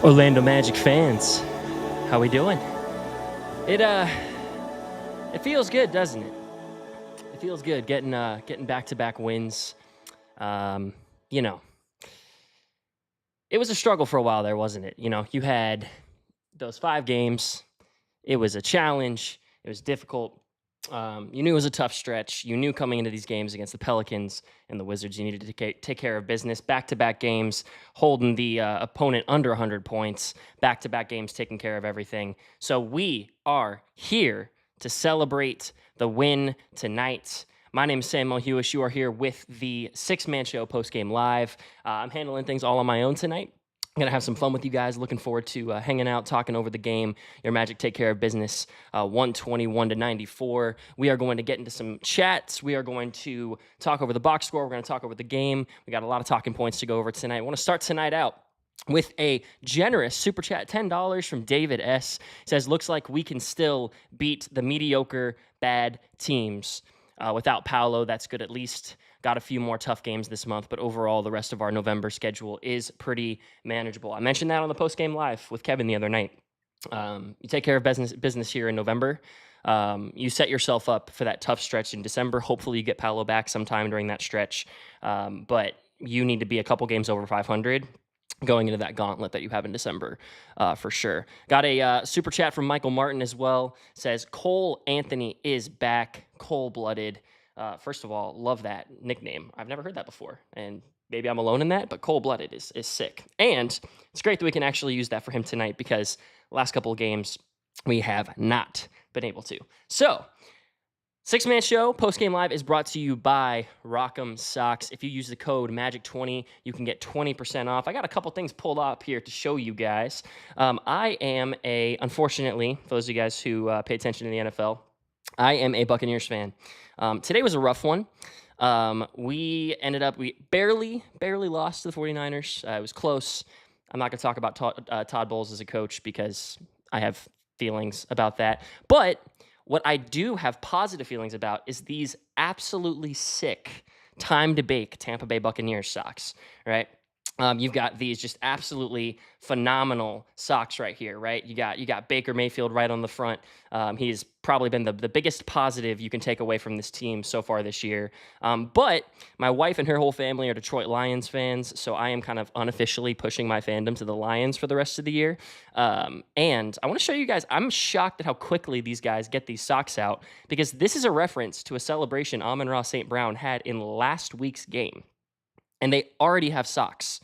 Orlando Magic fans, how we doing? It feels good, doesn't it? It feels good getting back-to-back wins. You know, it was a struggle for a while there, wasn't it? You know, you had those 5 games. It was a challenge. It was difficult. You knew it was a tough stretch. You knew coming into these games against the Pelicans and the Wizards, you needed to take care of business. Back-to-back games, holding the opponent under 100 points. Back-to-back games, taking care of everything. So we are here to celebrate the win tonight. My name is Samuel Hewish. You are here with the Six-Man Show Postgame Live. I'm handling things all on my own tonight. I'm going to have some fun with you guys. Looking forward to hanging out, talking over the game. Your Magic take care of business, 121-94. We are going to get into some chats. We are going to talk over the box score. We're going to talk over the game. We got a lot of talking points to go over tonight. I want to start tonight out with a generous super chat, $10 from David S. He says, looks like we can still beat the mediocre bad teams. Without Paolo, that's good at least. Got a few more tough games this month, but overall, the rest of our November schedule is pretty manageable. I mentioned that on the post-game live with Kevin the other night. You take care of business here in November. You set yourself up for that tough stretch in December. Hopefully, you get Paolo back sometime during that stretch. But you need to be a couple games over 500 going into that gauntlet that you have in December, for sure. Got a super chat from Michael Martin as well. Says, Cole Anthony is back, cold-blooded. First of all, love that nickname. I've never heard that before, and maybe I'm alone in that, but cold-blooded is sick. And it's great that we can actually use that for him tonight because last couple of games we have not been able to. So, Six-Man Show, Postgame Live is brought to you by Rock'em Socks. If you use the code MAGIC20, you can get 20% off. I got a couple things pulled up here to show you guys. I am unfortunately, for those of you guys who pay attention to the NFL, I am a Buccaneers fan. Today was a rough one. We barely lost to the 49ers. It was close. I'm not going to talk about Todd Bowles as a coach because I have feelings about that. But what I do have positive feelings about is these absolutely sick time to bake Tampa Bay Buccaneers socks, right? You've got these just absolutely phenomenal socks right here, right? You got Baker Mayfield right on the front. He's probably been the biggest positive you can take away from this team so far this year. But my wife and her whole family are Detroit Lions fans, so I am kind of unofficially pushing my fandom to the Lions for the rest of the year. And I want to show you guys, I'm shocked at how quickly these guys get these socks out because this is a reference to a celebration Amon-Ra St. Brown had in last week's game. And they already have socks.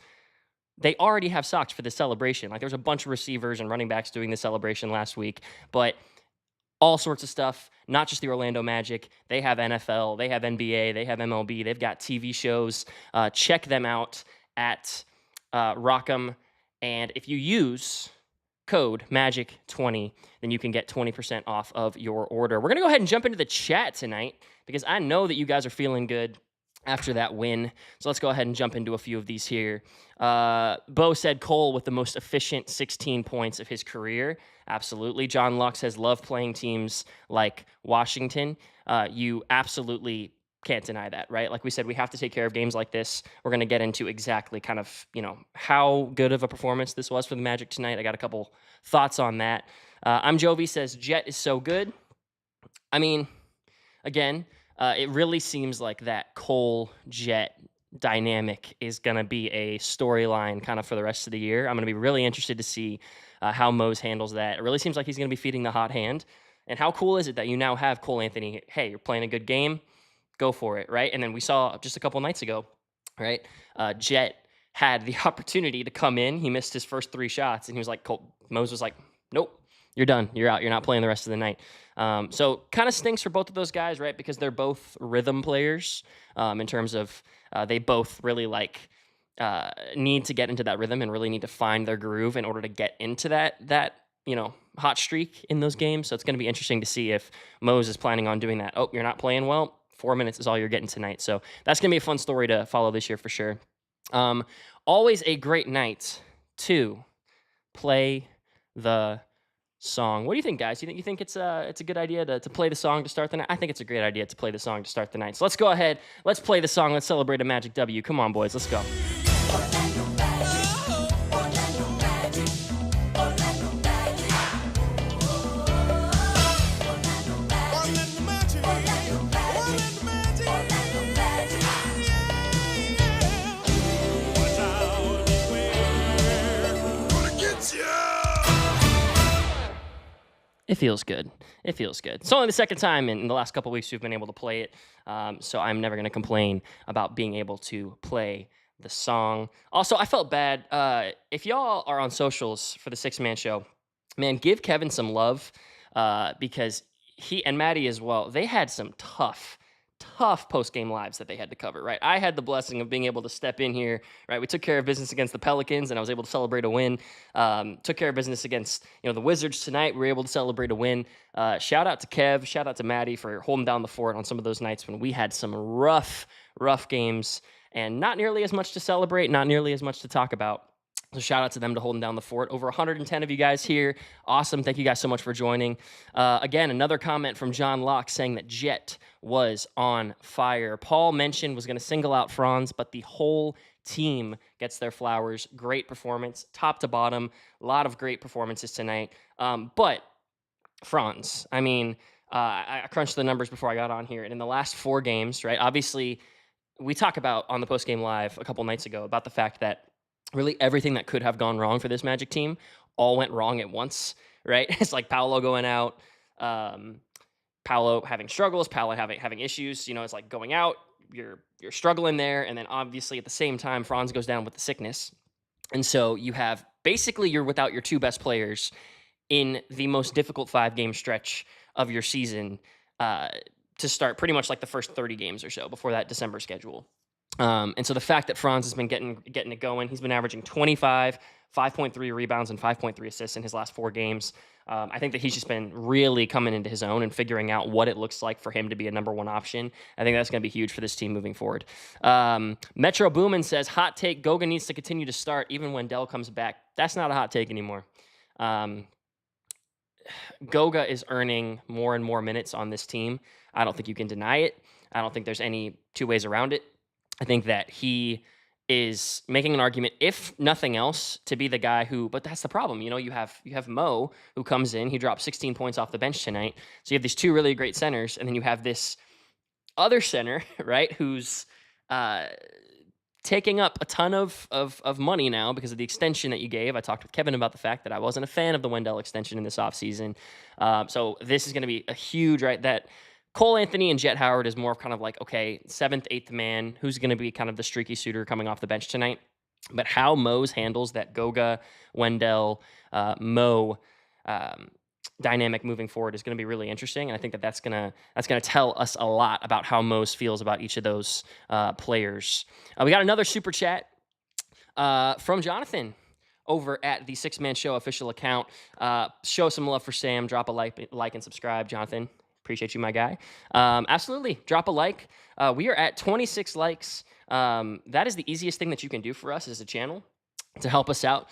They already have socks for the celebration. Like, there's a bunch of receivers and running backs doing the celebration last week, but all sorts of stuff, not just the Orlando Magic. They have NFL, they have NBA, they have MLB, they've got TV shows. Check them out at Rock'em. And if you use code MAGIC20, then you can get 20% off of your order. We're going to go ahead and jump into the chat tonight because I know that you guys are feeling good after that win. So let's go ahead and jump into a few of these here. Bo said Cole with the most efficient 16 points of his career. Absolutely. John Locke says, love playing teams like Washington. You absolutely can't deny that, right? Like we said, we have to take care of games like this. We're going to get into exactly kind of, how good of a performance this was for the Magic tonight. I got a couple thoughts on that. I'm Jovi says, Jet is so good. I mean, again, it really seems like that Cole-Jet dynamic is going to be a storyline kind of for the rest of the year. I'm going to be really interested to see how Mose handles that. It really seems like he's going to be feeding the hot hand. And how cool is it that you now have Cole Anthony? Hey, you're playing a good game. Go for it, right? And then we saw just a couple nights ago, right? Jet had the opportunity to come in. He missed his first 3 shots, and he was like, Mose was like, nope. You're done. You're out. You're not playing the rest of the night. So kind of stinks for both of those guys, right? Because they're both rhythm players in terms of they both really need to get into that rhythm and really need to find their groove in order to get into that hot streak in those games. So it's going to be interesting to see if Mose is planning on doing that. Oh, you're not playing well. 4 minutes is all you're getting tonight. So that's going to be a fun story to follow this year for sure. Always a great night to play the song. What do you think, guys? You think it's a good idea to play the song to start the night? I think it's a great idea to play the song to start the night. So let's go ahead. Let's play the song. Let's celebrate a Magic W. Come on, boys. Let's go. It feels good. It feels good. It's only the second time in the last couple weeks we've been able to play it, so I'm never going to complain about being able to play the song. Also, I felt bad. If y'all are on socials for the Six Man Show, man, give Kevin some love because he and Maddie as well. They had some tough post game lives that they had to cover. Right, I had the blessing of being able to step in here. Right, we took care of business against the Pelicans, and I was able to celebrate a win. Took care of business against the Wizards tonight. We were able to celebrate a win. Shout out to Kev. Shout out to Maddie for holding down the fort on some of those nights when we had some rough games and not nearly as much to celebrate, not nearly as much to talk about. So shout out to them to holding down the fort. Over 110 of you guys here. Awesome. Thank you guys so much for joining. Again, another comment from John Locke saying that Jet was on fire. Paul mentioned was going to single out Franz, but the whole team gets their flowers. Great performance, top to bottom. A lot of great performances tonight. But Franz, I mean, I crunched the numbers before I got on here. And in the last 4 games, right, obviously, we talked about on the Postgame Live a couple nights ago about the fact that really everything that could have gone wrong for this Magic team all went wrong at once, right? It's like Paolo going out, Paolo having struggles, Paolo having issues. It's like going out, you're struggling there, and then obviously at the same time, Franz goes down with the sickness, and so you have basically you're without your 2 best players in the most difficult 5-game stretch of your season to start pretty much like the first 30 games or so before that December schedule. And so the fact that Franz has been getting it going, he's been averaging 25, 5.3 rebounds, and 5.3 assists in his last 4 games. I think that he's just been really coming into his own and figuring out what it looks like for him to be a number 1 option. I think that's going to be huge for this team moving forward. Metro Boomin says, hot take, Goga needs to continue to start even when Dell comes back. That's not a hot take anymore. Goga is earning more and more minutes on this team. I don't think you can deny it. I don't think there's any 2 ways around it. I think that he is making an argument, if nothing else, to be the guy who. But that's the problem, you have Mo who comes in, he dropped 16 points off the bench tonight. So you have these 2 really great centers, and then you have this other center, right, who's taking up a ton of money now because of the extension that you gave. I talked with Kevin about the fact that I wasn't a fan of the Wendell extension in this offseason. So this is going to be a huge, right, that Cole Anthony and Jet Howard is more of kind of like, okay, 7th, 8th man, who's going to be kind of the streaky suitor coming off the bench tonight. But how Mose handles that Goga, Wendell, Mo dynamic moving forward is going to be really interesting. And I think that that's going to tell us a lot about how Mose feels about each of those players. We got another super chat from Jonathan over at the Six Man Show official account. Show some love for Sam. Drop a like and subscribe, Jonathan. Appreciate you, my guy. Absolutely. Drop a like. We are at 26 likes. That is the easiest thing that you can do for us as a channel to help us out.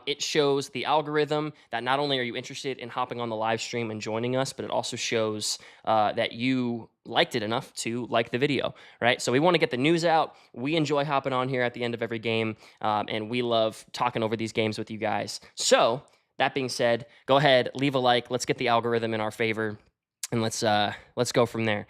It shows the algorithm that not only are you interested in hopping on the live stream and joining us, but it also shows that you liked it enough to like the video, right? So we want to get the news out. We enjoy hopping on here at the end of every game, and we love talking over these games with you guys. So that being said, go ahead, leave a like. Let's get the algorithm in our favor. And let's go from there.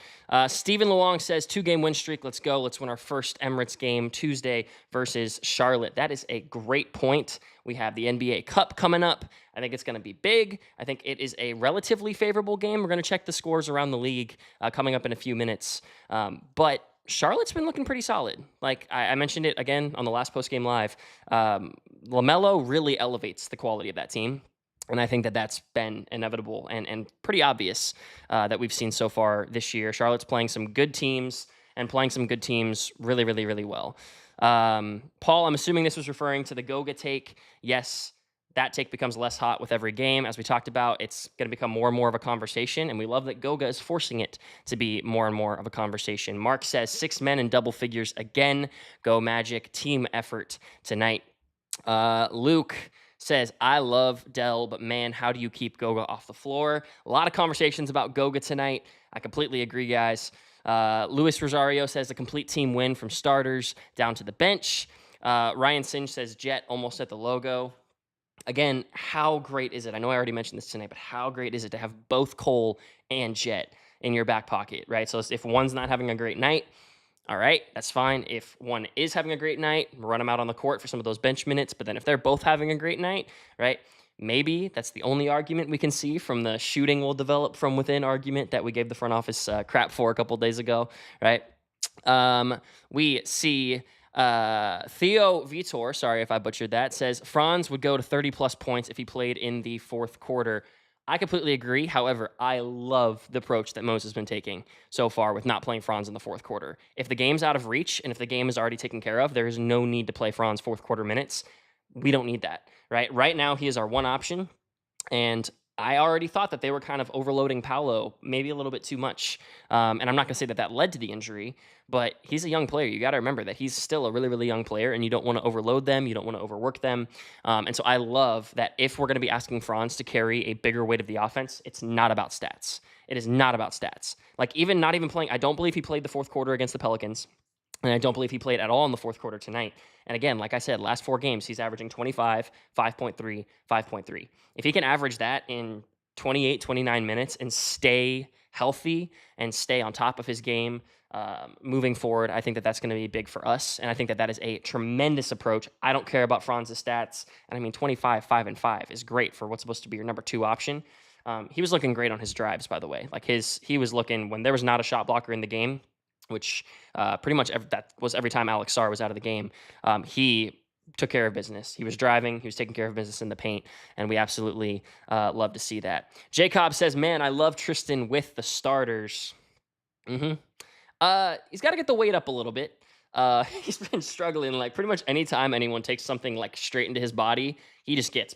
Stephen Luong says 2-game win streak. Let's go. Let's win our first Emirates game Tuesday versus Charlotte. That is a great point. We have the NBA Cup coming up. I think it's going to be big. I think it is a relatively favorable game. We're going to check the scores around the league coming up in a few minutes. But Charlotte's been looking pretty solid. Like I mentioned it again on the last post-game live. LaMelo really elevates the quality of that team. And I think that that's been inevitable and pretty obvious that we've seen so far this year. Charlotte's playing some good teams and playing some good teams really, really, really well. Paul, I'm assuming this was referring to the Goga take. Yes, that take becomes less hot with every game. As we talked about, it's going to become more and more of a conversation, and we love that Goga is forcing it to be more and more of a conversation. Mark says 6 men in double figures again. Go Magic. Team effort tonight. Luke says, I love Dell, but man, how do you keep Goga off the floor? A lot of conversations about Goga tonight. I completely agree, guys. Luis Rosario says a complete team win from starters down to the bench. Ryan Singe says Jet almost at the logo. Again, how great is it? I know I already mentioned this tonight, but how great is it to have both Cole and Jet in your back pocket, right? So if one's not having a great night, all right, that's fine. If one is having a great night, run them out on the court for some of those bench minutes. But then if they're both having a great night, right, Maybe that's the only argument we can see from the shooting will develop from within argument that we gave the front office crap for a couple days ago, right? We see Theo Vitor, sorry if I butchered that, says Franz would go to 30 plus points if he played in the fourth quarter. I completely agree. However, I love the approach that Moses has been taking so far with not playing Franz in the fourth quarter. If the game's out of reach and if the game is already taken care of, there is no need to play Franz fourth quarter minutes. We don't need that, right? Right now, he is our one option. And I already thought that they were kind of overloading Paolo maybe a little bit too much. And I'm not going to say that that led to the injury, but he's a young player. You got to remember that he's still a really, really young player, and you don't want to overload them. You don't want to overwork them. And so I love that if we're going to be asking Franz to carry a bigger weight of the offense, it's not about stats. It is not about stats. Like, even not even playing, I don't believe he played the fourth quarter against the Pelicans. And I don't believe he played at all in the fourth quarter tonight. And again, like I said, last 4 games, he's averaging 25, 5.3, 5.3. If he can average that in 28, 29 minutes and stay healthy and stay on top of his game moving forward, I think that that's going to be big for us. And I think that that is a tremendous approach. I don't care about Franz's stats. And I mean, 25, 5, and 5 is great for what's supposed to be your number 2 option. He was looking great on his drives, by the way. Like, he was looking, when there was not a shot blocker in the game, which pretty much that was every time Alex Sarr was out of the game, he took care of business. He was driving. He was taking care of business in the paint, and we absolutely love to see that. Jacob says, man, I love Tristan with the starters. He's got to get the weight up a little bit. He's been struggling. Like, pretty much anytime anyone takes something like straight into his body, he just gets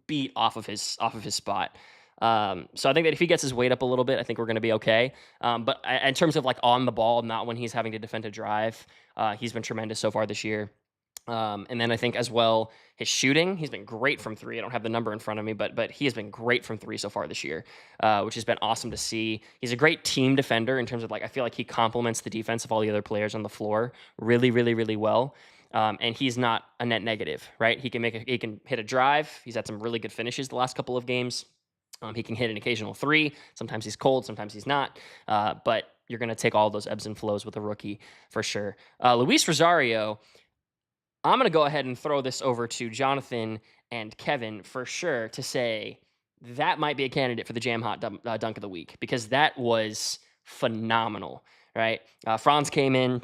beat off of his spot. So I think that if he gets his weight up a little bit, I think we're going to be okay. But in terms of like on the ball, not when he's having to defend a drive, he's been tremendous so far this year. And then I think as well, his shooting, he's been great from 3. I don't have the number in front of me, but he has been great from 3 so far this year, which has been awesome to see. He's a great team defender in terms of, like, I feel like he complements the defense of all the other players on the floor really, really, really well. And he's not a net negative, right? He can hit a drive. He's had some really good finishes the last couple of games. He can hit an occasional 3. Sometimes he's cold, sometimes he's not. But you're going to take all those ebbs and flows with a rookie for sure. Luis Rosario, I'm going to go ahead and throw this over to Jonathan and Kevin for sure to say that might be a candidate for the Jam Hot dunk of the week, because that was phenomenal, right? Franz came in,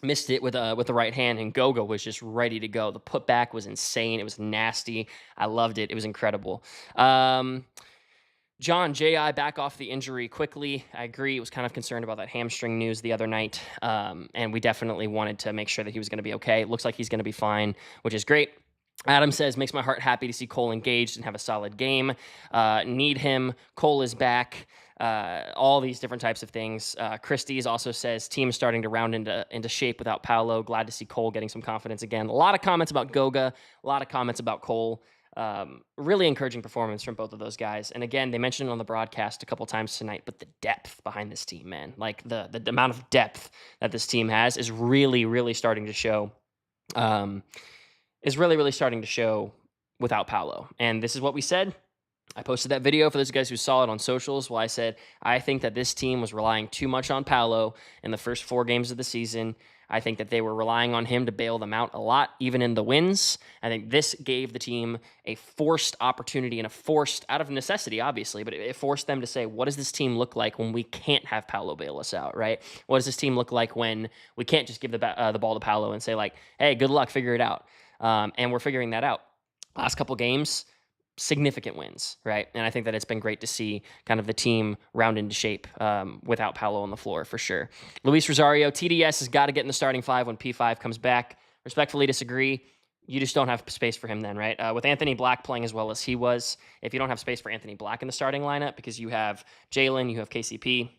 missed it with the right hand, and Goga was just ready to go. The putback was insane. It was nasty. I loved it. It was incredible. John, J.I. back off the injury quickly. I agree. I was kind of concerned about that hamstring news the other night, and we definitely wanted to make sure that he was going to be okay. It looks like he's going to be fine, which is great. Adam says, makes my heart happy to see Cole engaged and have a solid game. Need him. Cole is back. All these different types of things. Christie's also says, team is starting to round into shape without Paolo. Glad to see Cole getting some confidence again. A lot of comments about Goga. A lot of comments about Cole. Really encouraging performance from both of those guys. And again, they mentioned it on the broadcast a couple times tonight, but the depth behind this team, man, like the amount of depth that this team has is really, really starting to show, without Paolo. And this is what we said. I posted that video for those guys who saw it on socials. Well, I said, I think that this team was relying too much on Paolo in the first 4 games of the season. I think that they were relying on him to bail them out a lot, even in the wins. I think this gave the team a forced opportunity and a forced, out of necessity, obviously, but it forced them to say, what does this team look like when we can't have Paolo bail us out, right? What does this team look like when we can't just give the ball to Paolo and say, like, hey, good luck, figure it out. And we're figuring that out. Last couple games, significant wins, right? And I think that it's been great to see kind of the team round into shape without Paolo on the floor for sure. Luis Rosario, TDS has got to get in the starting 5 when P5 comes back. Respectfully disagree. You just don't have space for him then, right? With Anthony Black playing as well as he was, if you don't have space for Anthony Black in the starting lineup, because you have Jalen, you have KCP,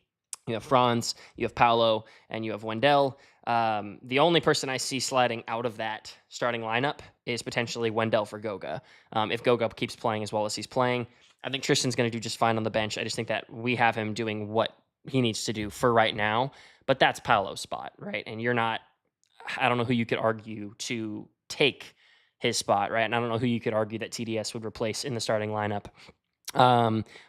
you have Franz, you have Paolo, and you have Wendell. The only person I see sliding out of that starting lineup is potentially Wendell for Goga. If Goga keeps playing as well as he's playing, I think Tristan's going to do just fine on the bench. I just think that we have him doing what he needs to do for right now, but that's Paolo's spot, right? And I don't know who you could argue to take his spot, right? And I don't know who you could argue that TDS would replace in the starting lineup.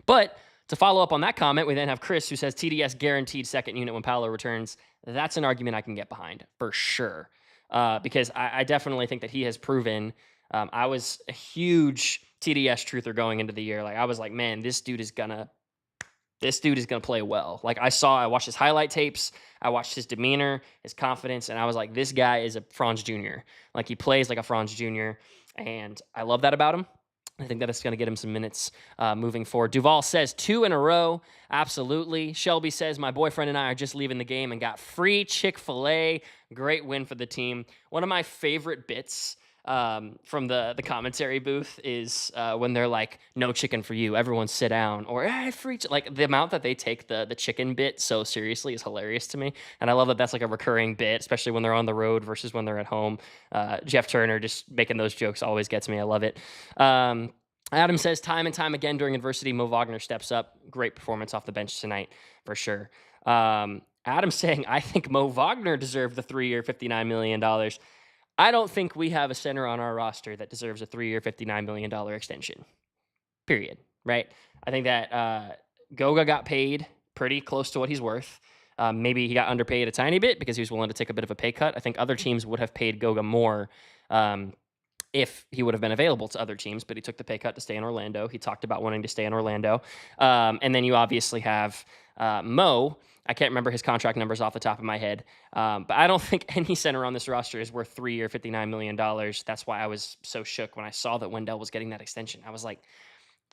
But to follow up on that comment, we then have Chris, who says TDS guaranteed second unit when Paolo returns. That's an argument I can get behind for sure, because I definitely think that he has proven. I was a huge TDS truther going into the year. Like I was like, man, this dude is gonna play well. Like I watched his highlight tapes, I watched his demeanor, his confidence, and I was like, this guy is a Franz Jr. Like he plays like a Franz Jr. And I love that about him. I think that it's going to get him some minutes moving forward. Duval says 2 in a row. Absolutely. Shelby says, my boyfriend and I are just leaving the game and got free Chick-fil-A. Great win for the team. One of my favorite bits from the commentary booth is when they're like, no chicken for you, everyone sit down, or free like the amount that they take the chicken bit so seriously is hilarious to me, and I love that that's like a recurring bit, especially when they're on the road versus when they're at home. Jeff Turner just making those jokes always gets me. I love it. Adam says, time and time again during adversity, Mo Wagner steps up. Great performance off the bench tonight for sure. Adam saying, I think Mo Wagner deserved the 3-year $59 million. I don't think we have a center on our roster that deserves a 3-year, $59 million extension. Period. Right? I think that Goga got paid pretty close to what he's worth. Maybe he got underpaid a tiny bit because he was willing to take a bit of a pay cut. I think other teams would have paid Goga more if he would have been available to other teams, but he took the pay cut to stay in Orlando. He talked about wanting to stay in Orlando. And then you obviously have Mo. I can't remember his contract numbers off the top of my head, but I don't think any center on this roster is worth 3-year, $59 million. That's why I was so shook when I saw that Wendell was getting that extension. I was like,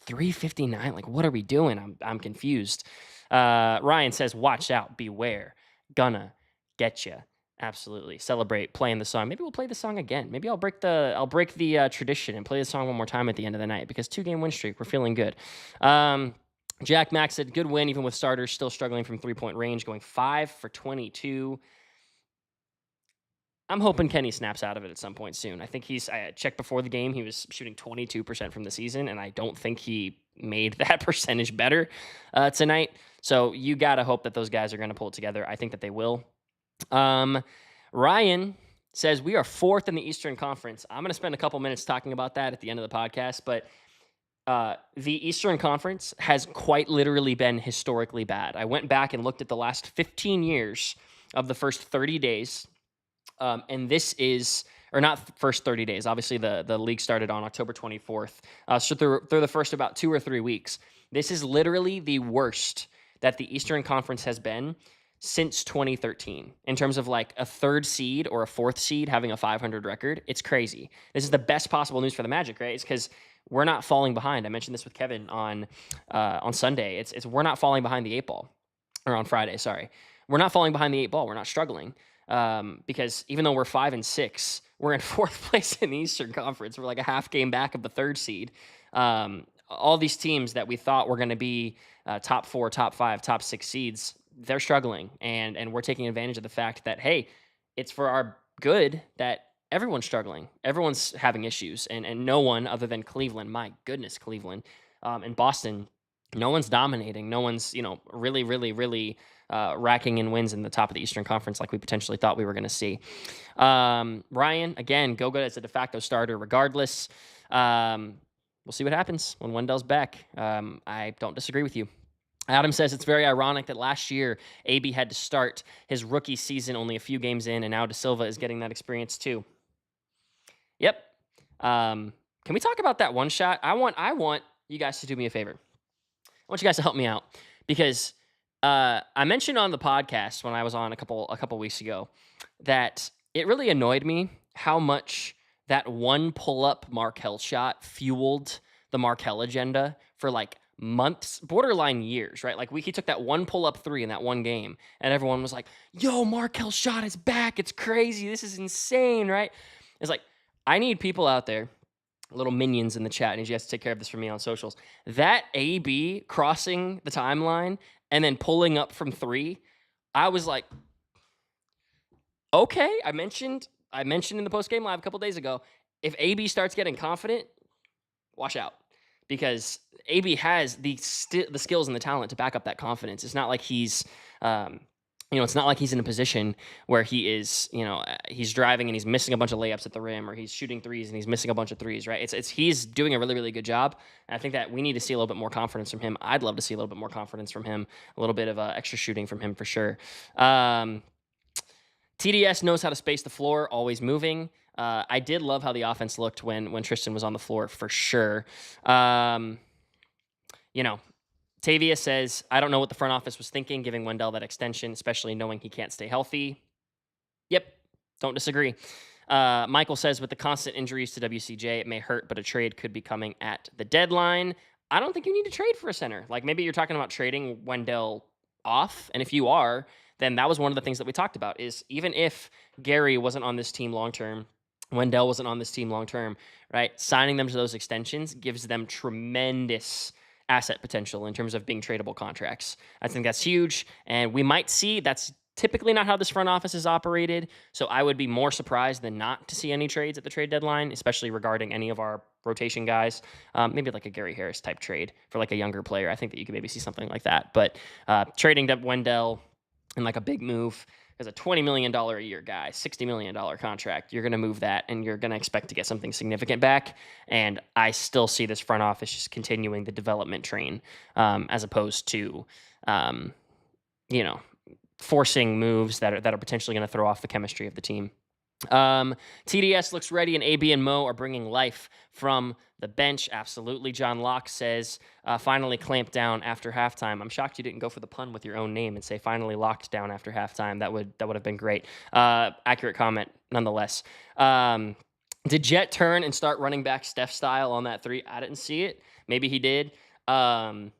359? Like, what are we doing? I'm confused. Ryan says, watch out, beware. Gonna get you. Absolutely. Celebrate playing the song. Maybe we'll play the song again. Maybe I'll break the tradition and play the song one more time at the end of the night, because 2-game win streak, we're feeling good. Jack Mack said, good win, even with starters still struggling from 3-point range, going 5 for 22. I'm hoping Kenny snaps out of it at some point soon. I think I checked before the game, he was shooting 22% from the season, and I don't think he made that percentage better tonight. So you got to hope that those guys are going to pull it together. I think that they will. Ryan says, we are 4th in the Eastern Conference. I'm going to spend a couple minutes talking about that at the end of the podcast, but the Eastern Conference has quite literally been historically bad. I went back and looked at the last 15 years of the first 30 days. And this is, or not first 30 days. Obviously, the league started on October 24th. So through the first about 2 or 3 weeks, this is literally the worst that the Eastern Conference has been since 2013 in terms of like a 3rd seed or a 4th seed having a 500 record. It's crazy. This is the best possible news for the Magic, right? It's because we're not falling behind. I mentioned this with Kevin on Sunday. It's we're not falling behind the 8 ball, or on Friday. Sorry, we're not falling behind the 8 ball. We're not struggling because even though we're 5 and 6, we're in 4th place in the Eastern Conference. We're like a half game back of the 3rd seed. All these teams that we thought were going to be top 4, top 5, top 6 seeds, they're struggling, and we're taking advantage of the fact that, hey, it's for our good that everyone's struggling. Everyone's having issues, and no one other than Cleveland, my goodness, Cleveland, and Boston, no one's dominating. No one's, really, really, really racking in wins in the top of the Eastern Conference like we potentially thought we were going to see. Ryan, again, Goga as a de facto starter regardless. We'll see what happens when Wendell's back. I don't disagree with you. Adam says it's very ironic that last year AB had to start his rookie season only a few games in, and now De Silva is getting that experience too. Yep. Can we talk about that one shot? I want you guys to do me a favor. I want you guys to help me out, because I mentioned on the podcast when I was on a couple weeks ago that it really annoyed me how much that one pull-up Markelle shot fueled the Markelle agenda for like months, borderline years, right? Like he took that one pull-up 3 in that one game, and everyone was like, yo, Markelle shot is back. It's crazy. This is insane, right? It's like, I need people out there, little minions in the chat, and you guys to take care of this for me on socials. That AB crossing the timeline and then pulling up from 3, I was like, okay. I mentioned in the post-game live a couple days ago, if AB starts getting confident, watch out, because AB has the skills and the talent to back up that confidence. It's not like he's it's not like he's in a position where he is, he's driving and he's missing a bunch of layups at the rim, or he's shooting threes and he's missing a bunch of threes, right? He's doing a really, really good job. And I think that we need to see a little bit more confidence from him. I'd love to see a little bit more confidence from him, a little bit of extra shooting from him for sure. TDS knows how to space the floor, always moving. I did love how the offense looked when Tristan was on the floor for sure. Um, you know, Tavia says, I don't know what the front office was thinking, giving Wendell that extension, especially knowing he can't stay healthy. Yep, don't disagree. Michael says, with the constant injuries to WCJ, it may hurt, but a trade could be coming at the deadline. I don't think you need to trade for a center. Like maybe you're talking about trading Wendell off, and if you are, then that was one of the things that we talked about. Is even if Gary wasn't on this team long term, Wendell wasn't on this team long term, right? Signing them to those extensions gives them tremendous asset potential in terms of being tradable contracts. I think that's huge, and we might see that's typically not how this front office is operated. So I would be more surprised than not to see any trades at the trade deadline, especially regarding any of our rotation guys. Maybe like a Gary Harris type trade for like a younger player. I think that you could maybe see something like that. But trading to Wendell and like a big move as a $20 million a year guy, $60 million contract, you're going to move that and you're going to expect to get something significant back. And I still see this front office just continuing the development train as opposed to, you know, forcing moves that are potentially going to throw off the chemistry of the team. TDS looks ready, and AB and Mo are bringing life from the bench. Absolutely. John Locke says, finally clamped down after halftime. I'm shocked you didn't go for the pun with your own name and say finally locked down after halftime. That would have been great. Accurate comment nonetheless. Did Jet turn and start running back Steph style on that three? I didn't see it. Maybe he did. I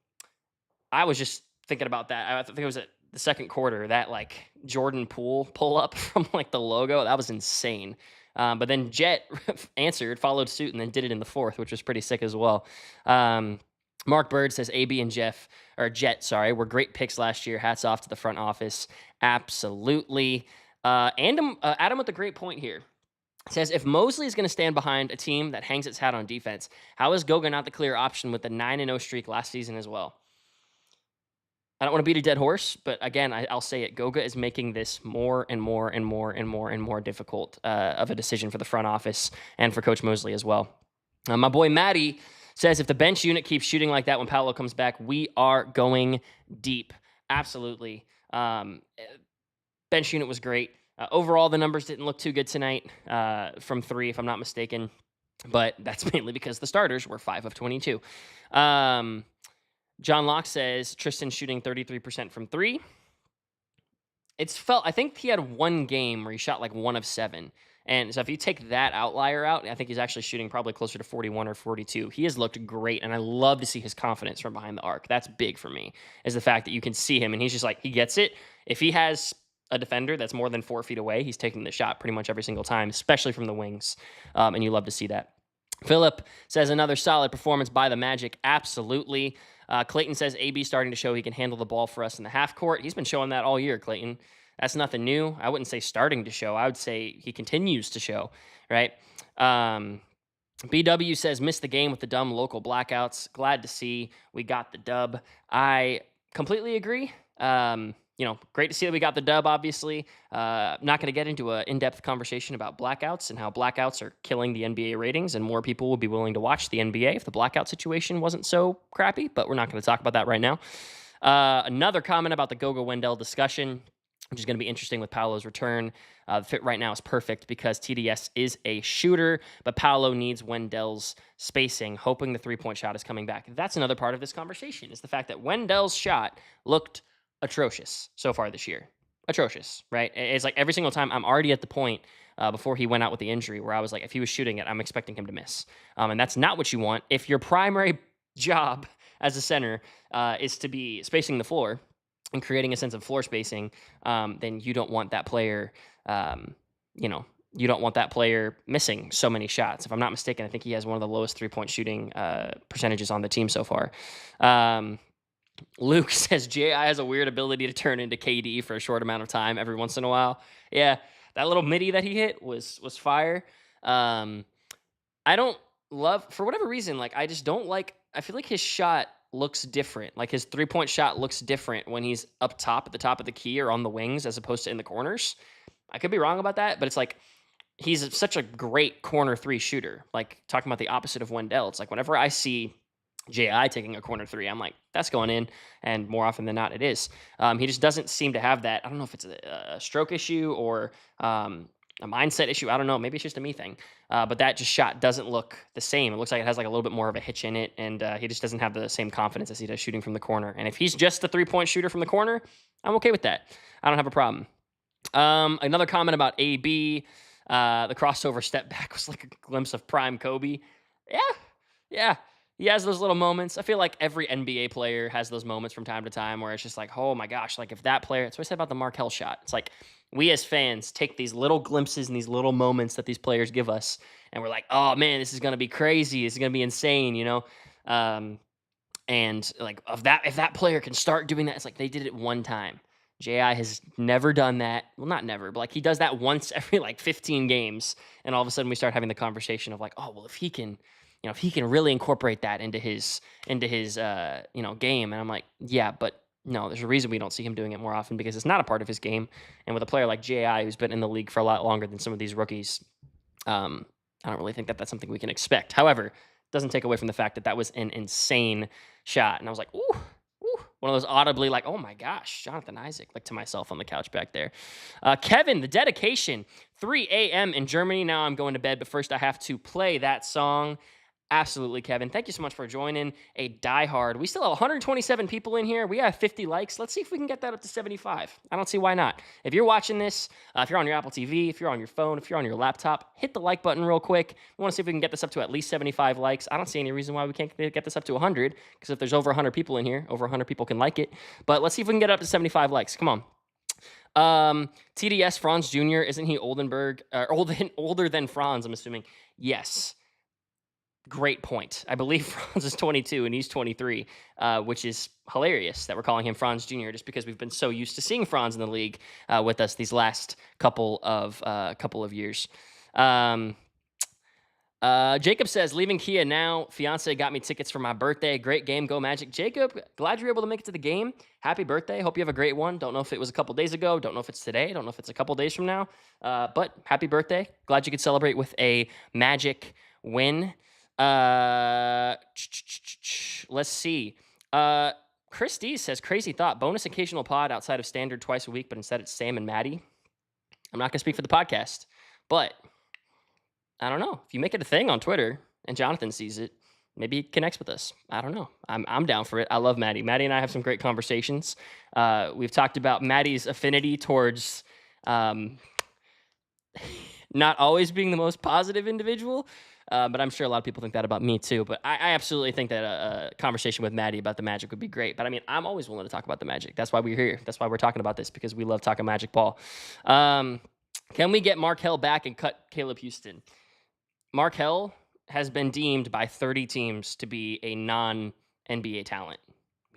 was just thinking about that. I think it was the second quarter, that like Jordan Poole pull up from like the logo, that was insane. But then Jet answered, followed suit, and then did it in the fourth, which was pretty sick as well. Mark Bird says AB and Jet, were great picks last year. Hats off to the front office. Absolutely. Adam with a great point here. Says, if Mosley is going to stand behind a team that hangs its hat on defense, how is Goga not the clear option with the 9-0 streak last season as well? I don't want to beat a dead horse, but again, I'll say it. Goga is making this more and more and more and more and more difficult of a decision for the front office and for Coach Mosley as well. My boy Matty says, if the bench unit keeps shooting like that when Paolo comes back, we are going deep. Absolutely. Bench unit was great. Overall, the numbers didn't look too good tonight from three, if I'm not mistaken, but that's mainly because the starters were 5 of 22. John Locke says Tristan shooting 33% from three. I think he had one game where he shot like 1 of 7. And so if you take that outlier out, I think he's actually shooting probably closer to 41 or 42. He has looked great, and I love to see his confidence from behind the arc. That's big for me, is the fact that you can see him, and he's just like, he gets it. If he has a defender that's more than 4 feet away, he's taking the shot pretty much every single time, especially from the wings, and you love to see that. Philip says, another solid performance by the Magic. Absolutely. Clayton says AB starting to show he can handle the ball for us in the half court. He's been showing that all year, Clayton. That's nothing new. I wouldn't say starting to show. I would say he continues to show, right? BW says, missed the game with the dumb local blackouts. Glad to see we got the dub. I completely agree. Great to see that we got the dub, obviously. Not going to get into an in-depth conversation about blackouts and how blackouts are killing the NBA ratings, and more people would be willing to watch the NBA if the blackout situation wasn't so crappy, but we're not going to talk about that right now. Another comment about the Goga Wendell discussion, which is going to be interesting with Paolo's return. The fit right now is perfect because TDS is a shooter, but Paolo needs Wendell's spacing, hoping the three-point shot is coming back. That's another part of this conversation, is the fact that Wendell's shot looked atrocious so far this year. Atrocious, right? It's like every single time I'm already at the point before he went out with the injury where I was like, if he was shooting it, I'm expecting him to miss. And that's not what you want. If your primary job as a center is to be spacing the floor and creating a sense of floor spacing, then you don't want that player, you don't want that player missing so many shots. If I'm not mistaken, I think he has one of the lowest three-point shooting percentages on the team so far. Luke says J.I. has a weird ability to turn into KD for a short amount of time every once in a while. Yeah, that little midi that he hit was fire. I don't love, for whatever reason, I feel like his shot looks different. Like his three-point shot looks different when he's up top at the top of the key or on the wings as opposed to in the corners. I could be wrong about that, but it's like he's such a great corner three shooter. Like talking about the opposite of Wendell. It's like whenever I see J.I. taking a corner three, I'm like, that's going in, and more often than not, it is. He just doesn't seem to have that. I don't know if it's a stroke issue or a mindset issue. I don't know. Maybe it's just a me thing. But that just shot doesn't look the same. It looks like it has like a little bit more of a hitch in it, and he just doesn't have the same confidence as he does shooting from the corner. And if he's just a 3-point shooter from the corner, I'm okay with that. I don't have a problem. Another comment about AB. The crossover step back was like a glimpse of prime Kobe. Yeah. He has those little moments. I feel like every NBA player has those moments from time to time where it's just like, oh my gosh, like if that player, that's what I said about the Markel shot. It's like we as fans take these little glimpses and these little moments that these players give us, and we're like, oh man, this is gonna be crazy. This is gonna be insane, you know? And like if that player can start doing that, it's like they did it one time. JI has never done that. Well, not never, but like he does that once every like 15 games, and all of a sudden we start having the conversation of like, oh well, if he can really incorporate that into his game. And I'm like, yeah, but no, there's a reason we don't see him doing it more often, because it's not a part of his game. And with a player like JI, who's been in the league for a lot longer than some of these rookies, I don't really think that that's something we can expect. However, doesn't take away from the fact that that was an insane shot. And I was like, ooh, one of those audibly like, oh my gosh, Jonathan Isaac, like to myself on the couch back there. Kevin, the dedication, 3 a.m. in Germany. Now I'm going to bed, but first I have to play that song. Absolutely, Kevin. Thank you so much for joining a diehard. We still have 127 people in here. We have 50 likes. Let's see if we can get that up to 75. I don't see why not. If you're watching this, if you're on your Apple TV, if you're on your phone, if you're on your laptop, hit the like button real quick. We want to see if we can get this up to at least 75 likes. I don't see any reason why we can't get this up to 100, because if there's over 100 people in here, over 100 people can like it. But let's see if we can get it up to 75 likes. Come on. TDS Franz Jr., isn't he older than Franz, I'm assuming? Yes. Great point. I believe Franz is 22 and he's 23, which is hilarious that we're calling him Franz Jr. just because we've been so used to seeing Franz in the league with us these last couple of years. Jacob says, leaving Kia now. Fiance got me tickets for my birthday. Great game. Go Magic. Jacob, glad you're able to make it to the game. Happy birthday. Hope you have a great one. Don't know if it was a couple days ago. Don't know if it's today. Don't know if it's a couple days from now. But happy birthday. Glad you could celebrate with a Magic win. Let's see. Chris D says, crazy thought. Bonus occasional pod outside of standard twice a week, but instead it's Sam and Maddie. I'm not going to speak for the podcast, but I don't know. If you make it a thing on Twitter and Jonathan sees it, maybe he connects with us. I don't know. I'm down for it. I love Maddie. Maddie and I have some great conversations. We've talked about Maddie's affinity towards not always being the most positive individual. But I'm sure a lot of people think that about me too. But I absolutely think that a conversation with Maddie about the Magic would be great. But I mean, I'm always willing to talk about the Magic. That's why we're here. That's why we're talking about this, because we love talking Magic ball. Can we get Markel back and cut Caleb Houston? Markel has been deemed by 30 teams to be a non-NBA talent.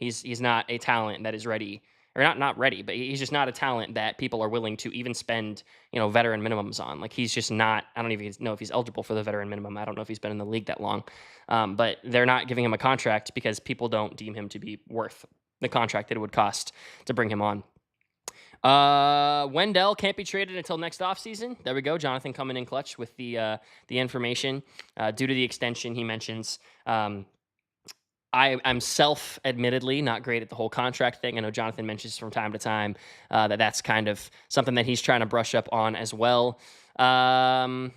He's not a talent that is ready. Or not ready, but he's just not a talent that people are willing to even spend, veteran minimums on. Like, he's just not. I don't even know if he's eligible for the veteran minimum. I don't know if he's been in the league that long. But they're not giving him a contract because people don't deem him to be worth the contract that it would cost to bring him on. Wendell can't be traded until next offseason. There we go. Jonathan coming in clutch with the information. Due to the extension, he mentions. I'm admittedly not great at the whole contract thing. I know Jonathan mentions from time to time that's kind of something that he's trying to brush up on as well. Adam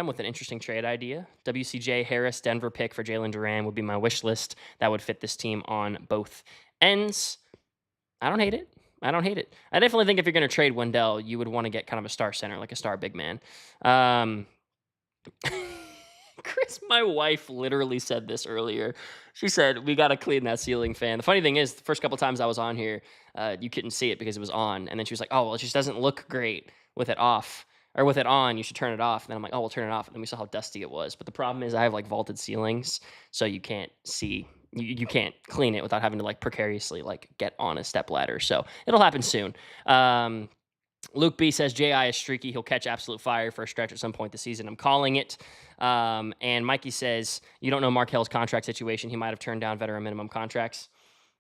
with an interesting trade idea. WCJ Harris Denver pick for Jalen Duran would be my wish list. That would fit this team on both ends. I don't hate it. I definitely think if you're going to trade Wendell, you would want to get kind of a star center, like a star big man. Chris, my wife literally said this earlier. She said, we got to clean that ceiling fan. The funny thing is, the first couple times I was on here, you couldn't see it because it was on. And then she was like, oh, well, it just doesn't look great with it off. Or with it on, you should turn it off. And then I'm like, oh, we'll turn it off. And then we saw how dusty it was. But the problem is I have like vaulted ceilings, so you can't see. You can't clean it without having to like precariously like get on a step ladder. So it'll happen soon. Luke B says, J.I. is streaky. He'll catch absolute fire for a stretch at some point this season. I'm calling it. And Mikey says, you don't know Markel's contract situation. He might have turned down veteran minimum contracts.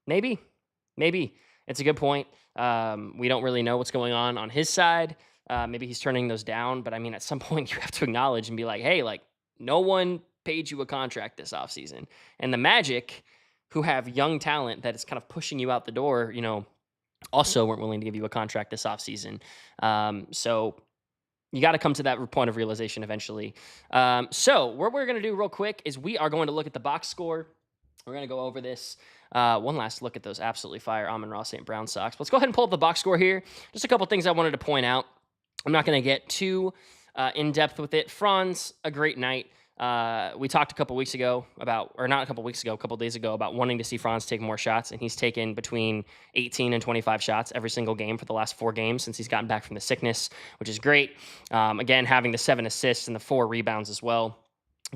Maybe. It's a good point. We don't really know what's going on his side. Maybe he's turning those down. But I mean, at some point you have to acknowledge and be like, hey, like no one paid you a contract this offseason. And the Magic, who have young talent that is kind of pushing you out the door, also weren't willing to give you a contract this offseason. So You got to come to that point of realization eventually. So what we're going to do real quick is we are going to look at the box score. We're going to go over this. One last look at those absolutely fire Amon-Ra St. Brown socks. Let's go ahead and pull up the box score here. Just a couple things I wanted to point out. I'm not going to get too in-depth with it. Franz, a great night. We talked a couple weeks ago about, or not a couple weeks ago, a couple days ago, about wanting to see Franz take more shots, and he's taken between 18 and 25 shots every single game for the last 4 games since he's gotten back from the sickness, which is great. Again, having the 7 assists and the 4 rebounds as well.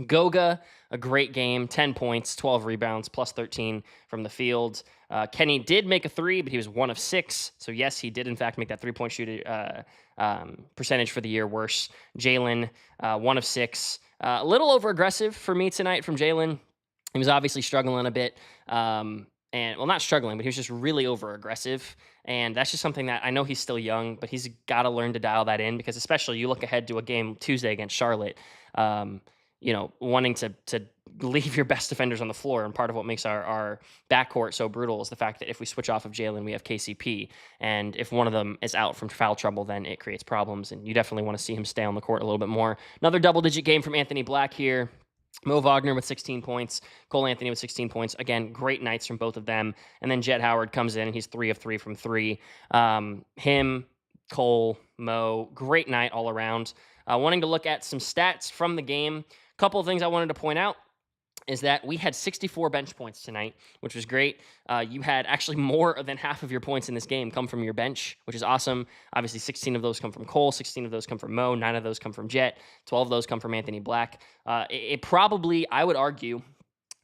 Goga, a great game, 10 points, 12 rebounds, plus 13 from the field. Kenny did make a 3, but he was 1 of 6. So yes, he did in fact make that 3-point shooting percentage for the year worse. Jalen, 1 of 6. A little over aggressive for me tonight from Jalen. He was obviously struggling a bit. And well, not struggling, but he was just really over aggressive. And that's just something that I know he's still young, but he's got to learn to dial that in, because especially you look ahead to a game Tuesday against Charlotte, wanting to leave your best defenders on the floor. And part of what makes our backcourt so brutal is the fact that if we switch off of Jalen, we have KCP. And if one of them is out from foul trouble, then it creates problems. And you definitely want to see him stay on the court a little bit more. Another double-digit game from Anthony Black here. Mo Wagner with 16 points. Cole Anthony with 16 points. Again, great nights from both of them. And then Jet Howard comes in, and he's 3 of 3 from 3. Him, Cole, Mo, great night all around. Wanting to look at some stats from the game. Couple of things I wanted to point out is that we had 64 bench points tonight, which was great. You had actually more than half of your points in this game come from your bench, which is awesome. Obviously, 16 of those come from Cole, 16 of those come from Mo, 9 of those come from Jet, 12 of those come from Anthony Black. It probably, I would argue,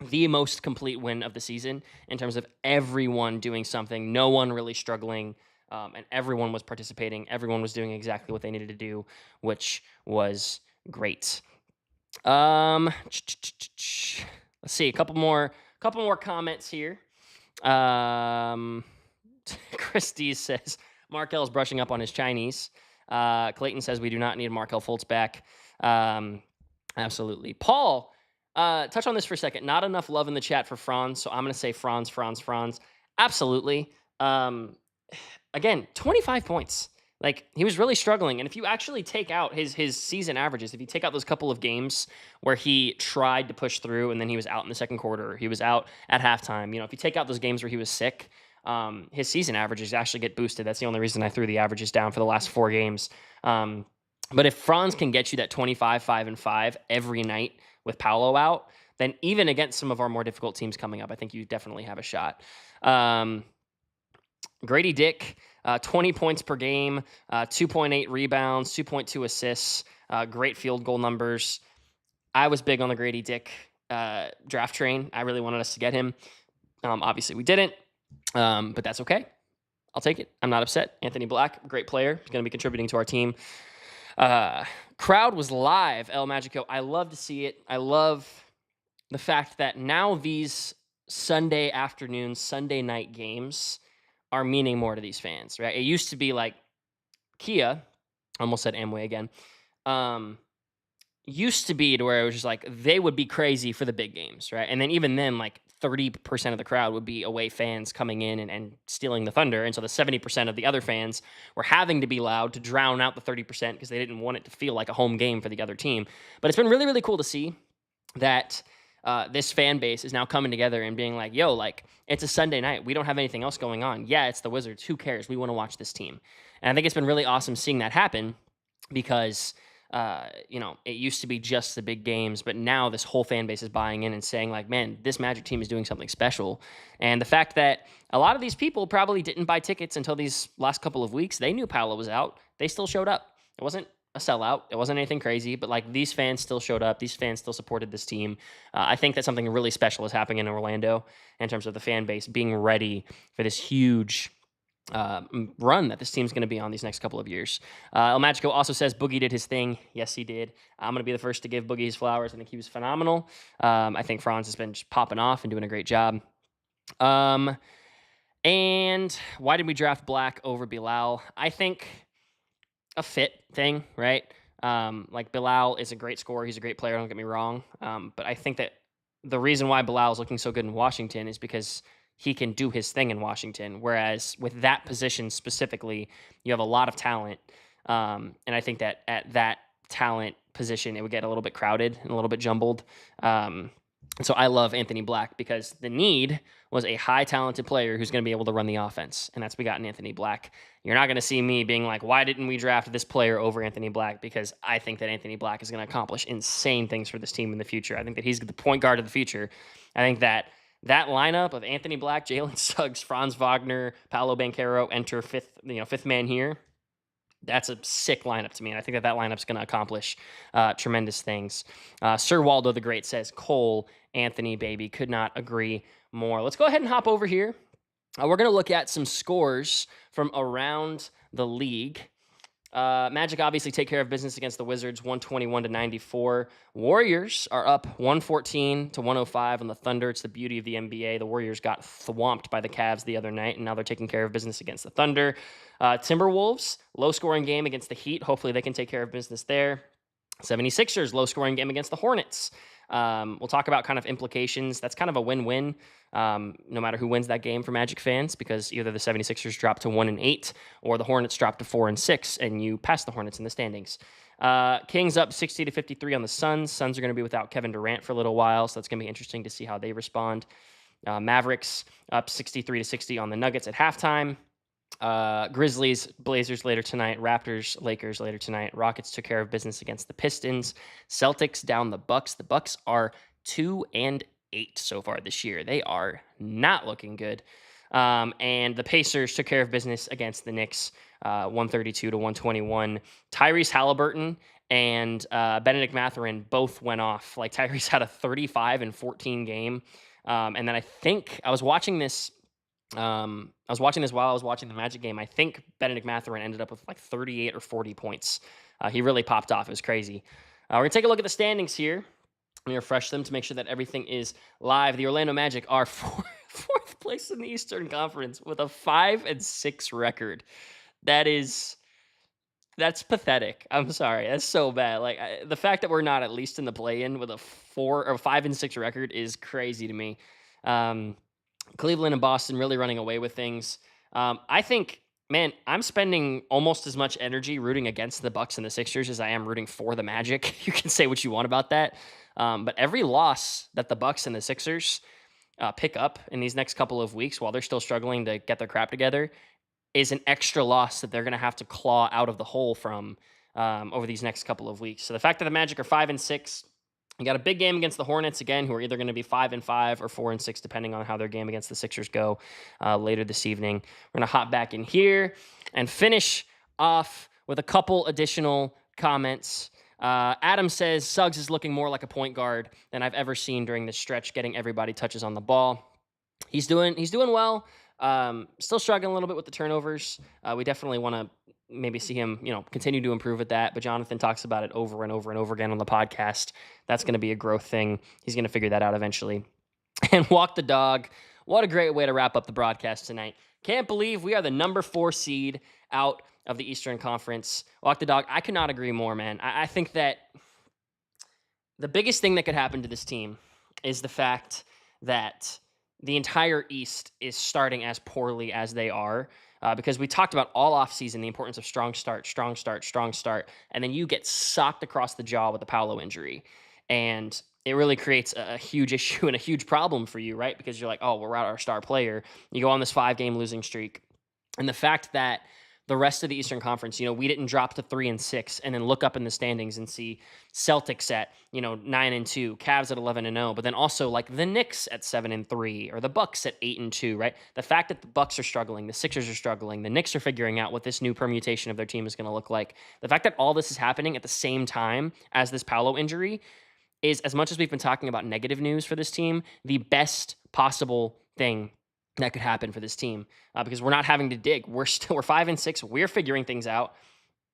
the most complete win of the season in terms of everyone doing something, no one really struggling, and everyone was participating. Everyone was doing exactly what they needed to do, which was great. Let's see, a couple more comments here. Christie says Markel's brushing up on his Chinese. Clayton says we do not need Markel Fultz back. Absolutely. Paul, touch on this for a second. Not enough love in the chat for Franz, so I'm going to say Franz. Absolutely. Again, 25 points. Like, he was really struggling. And if you actually take out his season averages, if you take out those couple of games where he tried to push through and then he was out in the second quarter, or he was out at halftime, if you take out those games where he was sick, his season averages actually get boosted. That's the only reason I threw the averages down for the last 4 games. But if Franz can get you that 25, 5, and 5 every night with Paolo out, then even against some of our more difficult teams coming up, I think you definitely have a shot. Grady Dick, 20 points per game, 2.8 rebounds, 2.2 assists, great field goal numbers. I was big on the Grady Dick draft train. I really wanted us to get him. Obviously, we didn't, but that's okay. I'll take it. I'm not upset. Anthony Black, great player. He's going to be contributing to our team. Crowd was live, El Magico. I love to see it. I love the fact that now these Sunday afternoon, Sunday night games are meaning more to these fans, right? It used to be like Kia, almost said Amway again, used to be to where it was just like they would be crazy for the big games, right? And then even then, like 30% of the crowd would be away fans coming in and stealing the thunder. And so the 70% of the other fans were having to be loud to drown out the 30% because they didn't want it to feel like a home game for the other team. But it's been really, really cool to see that this fan base is now coming together and being like, yo, like, it's a Sunday night. We don't have anything else going on. Yeah, it's the Wizards. Who cares? We want to watch this team. And I think it's been really awesome seeing that happen because, it used to be just the big games, but now this whole fan base is buying in and saying like, man, this Magic team is doing something special. And the fact that a lot of these people probably didn't buy tickets until these last couple of weeks, they knew Paolo was out. They still showed up. It wasn't a sellout. It wasn't anything crazy, but like these fans still showed up. These fans still supported this team. I think that something really special is happening in Orlando in terms of the fan base being ready for this huge run that this team's going to be on these next couple of years. El Magico also says Boogie did his thing. Yes, he did. I'm going to be the first to give Boogie his flowers. I think he was phenomenal. I think Franz has been just popping off and doing a great job. And why did we draft Black over Bilal? I think a fit thing, right? Like Bilal is a great scorer. He's a great player. Don't get me wrong. But I think that the reason why Bilal is looking so good in Washington is because he can do his thing in Washington. Whereas with that position specifically, you have a lot of talent. And I think that at that talent position, it would get a little bit crowded and a little bit jumbled. So I love Anthony Black because the need was a high talented player who's going to be able to run the offense. And that's what we got in Anthony Black. You're not going to see me being like, why didn't we draft this player over Anthony Black? Because I think that Anthony Black is going to accomplish insane things for this team in the future. I think that he's the point guard of the future. I think that lineup of Anthony Black, Jalen Suggs, Franz Wagner, Paolo Banchero enter fifth man here. That's a sick lineup to me, and I think that lineup's going to accomplish tremendous things. Sir Waldo the Great says, Cole, Anthony, baby. Could not agree more. Let's go ahead and hop over here. We're going to look at some scores from around the league. Magic obviously take care of business against the Wizards, 121-94. Warriors are up 114-105 on the Thunder. It's the beauty of the NBA. The Warriors got thwomped by the Cavs the other night, and now they're taking care of business against the Thunder. Timberwolves, low-scoring game against the Heat. Hopefully they can take care of business there. 76ers, low-scoring game against the Hornets. We'll talk about kind of implications. That's kind of a win-win, no matter who wins that game for Magic fans, because either the 76ers drop to 1-8 or the Hornets drop to 4-6 and you pass the Hornets in the standings. Kings up 60-53 on the Suns. Suns are going to be without Kevin Durant for a little while, so that's going to be interesting to see how they respond. Mavericks up 63-60 on the Nuggets at halftime. Grizzlies, Blazers later tonight. Raptors, Lakers later tonight. Rockets took care of business against the Pistons. Celtics down the Bucks. The Bucks are 2-8 so far this year. They are not looking good. And the Pacers took care of business against the Knicks, 132-121. Tyrese Halliburton and Benedict Mathurin both went off. Like, Tyrese had a 35-14 game. And then I think I was watching this. While I was watching the Magic game. I think Benedict Mathurin ended up with like 38 or 40 points. He really popped off. It was crazy. We're going to take a look at the standings here. Let me refresh them to make sure that everything is live. The Orlando Magic are fourth place in the Eastern Conference with a 5-6 record. That's pathetic. I'm sorry. That's so bad. Like, the fact that we're not at least in the play-in with a 5-6 record is crazy to me. Cleveland and Boston really running away with things. I think, man, I'm spending almost as much energy rooting against the Bucks and the Sixers as I am rooting for the Magic. You can say what you want about that. But every loss that the Bucks and the Sixers pick up in these next couple of weeks while they're still struggling to get their crap together is an extra loss that they're going to have to claw out of the hole from over these next couple of weeks. So the fact that the Magic are 5-6, you got a big game against the Hornets again, who are either going to be 5-5 or 4-6, depending on how their game against the Sixers go later this evening. We're going to hop back in here and finish off with a couple additional comments. Adam says Suggs is looking more like a point guard than I've ever seen during this stretch, getting everybody touches on the ball. He's doing well. Still struggling a little bit with the turnovers. We definitely want to maybe see him, continue to improve at that. But Jonathan talks about it over and over and over again on the podcast. That's going to be a growth thing. He's going to figure that out eventually. And Walk the Dog. What a great way to wrap up the broadcast tonight. Can't believe we are the number 4 seed out of the Eastern Conference. Walk the Dog. I could not agree more, man. I think that the biggest thing that could happen to this team is the fact that the entire East is starting as poorly as they are. Because we talked about all offseason the importance of strong start, and then you get socked across the jaw with a Paolo injury. And it really creates a huge issue and a huge problem for you, right? Because you're like, oh, we're out our star player. You go on this 5-game losing streak. And the fact that the rest of the Eastern Conference, we didn't drop to 3-6 and then look up in the standings and see Celtics at, 9-2, Cavs at 11-0, but then also like the Knicks at 7-3 or the Bucks at 8-2, right? The fact that the Bucks are struggling, the Sixers are struggling, the Knicks are figuring out what this new permutation of their team is going to look like. The fact that all this is happening at the same time as this Paolo injury is, as much as we've been talking about negative news for this team, the best possible thing that could happen for this team, because we're not having to dig. We're 5-6. We're figuring things out,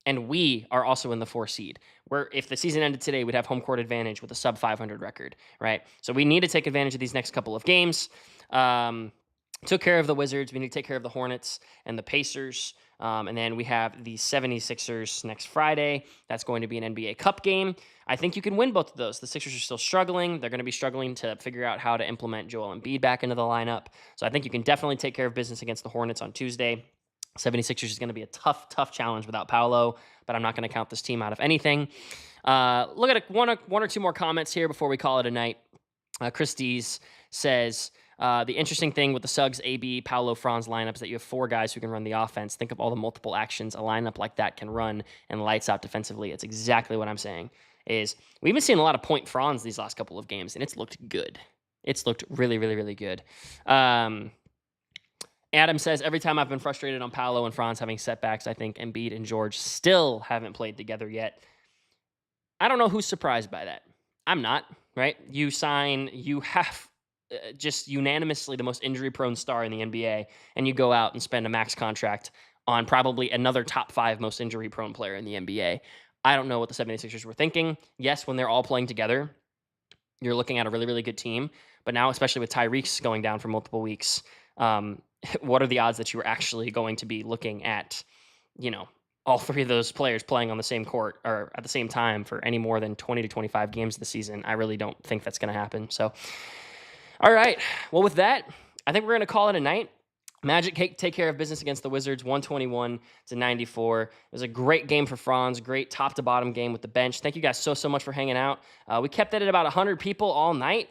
and we are also in the 4 seed. Where if the season ended today, we'd have home court advantage with a sub 500 record, right? So we need to take advantage of these next couple of games. Took care of the Wizards. We need to take care of the Hornets and the Pacers. And then we have the 76ers next Friday. That's going to be an NBA Cup game. I think you can win both of those. The Sixers are still struggling. They're going to be struggling to figure out how to implement Joel Embiid back into the lineup. So I think you can definitely take care of business against the Hornets on Tuesday. 76ers is going to be a tough challenge without Paolo, but I'm not going to count this team out of anything. Look at one or two more comments here before we call it a night. Christie's says, the interesting thing with the Suggs, AB, Paolo, Franz lineup is that you have 4 guys who can run the offense. Think of all the multiple actions a lineup like that can run and lights out defensively. It's exactly what I'm saying. We've been seeing a lot of point Franz these last couple of games, and it's looked good. It's looked really, really, really good. Adam says, every time I've been frustrated on Paolo and Franz having setbacks, I think Embiid and George still haven't played together yet. I don't know who's surprised by that. I'm not, right? You have just unanimously the most injury-prone star in the NBA, and you go out and spend a max contract on probably another top 5 most injury-prone player in the NBA. I don't know what the 76ers were thinking. Yes, when they're all playing together, you're looking at a really, really good team. But now, especially with Tyreek going down for multiple weeks, what are the odds that you are actually going to be looking at, all 3 of those players playing on the same court or at the same time for any more than 20 to 25 games this season? I really don't think that's going to happen. So, all right. Well, with that, I think we're going to call it a night. Magic take care of business against the Wizards, 121-94. It was a great game for Franz, great top-to-bottom game with the bench. Thank you guys so much for hanging out. We kept it at about 100 people all night,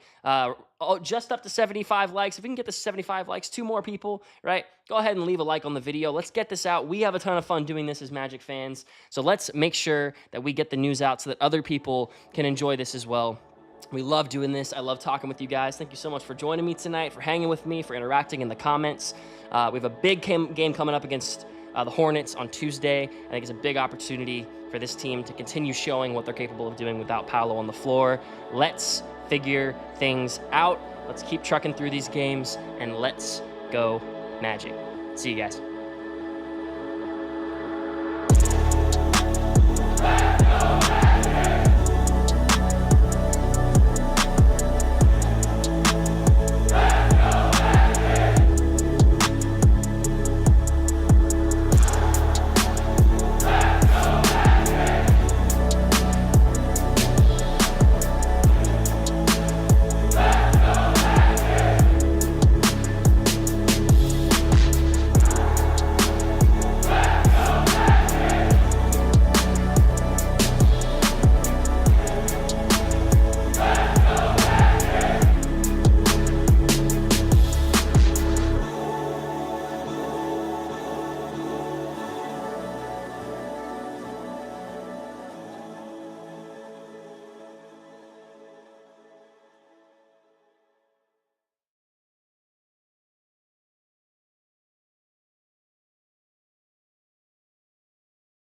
just up to 75 likes. If we can get to 75 likes, 2 more people, right? Go ahead and leave a like on the video. Let's get this out. We have a ton of fun doing this as Magic fans, so let's make sure that we get the news out so that other people can enjoy this as well. We love doing this. I love talking with you guys. Thank you so much for joining me tonight, for hanging with me, for interacting in the comments. We have a big game coming up against the Hornets on Tuesday. I think it's a big opportunity for this team to continue showing what they're capable of doing without Paolo on the floor. Let's figure things out. Let's keep trucking through these games, and let's go Magic. See you guys.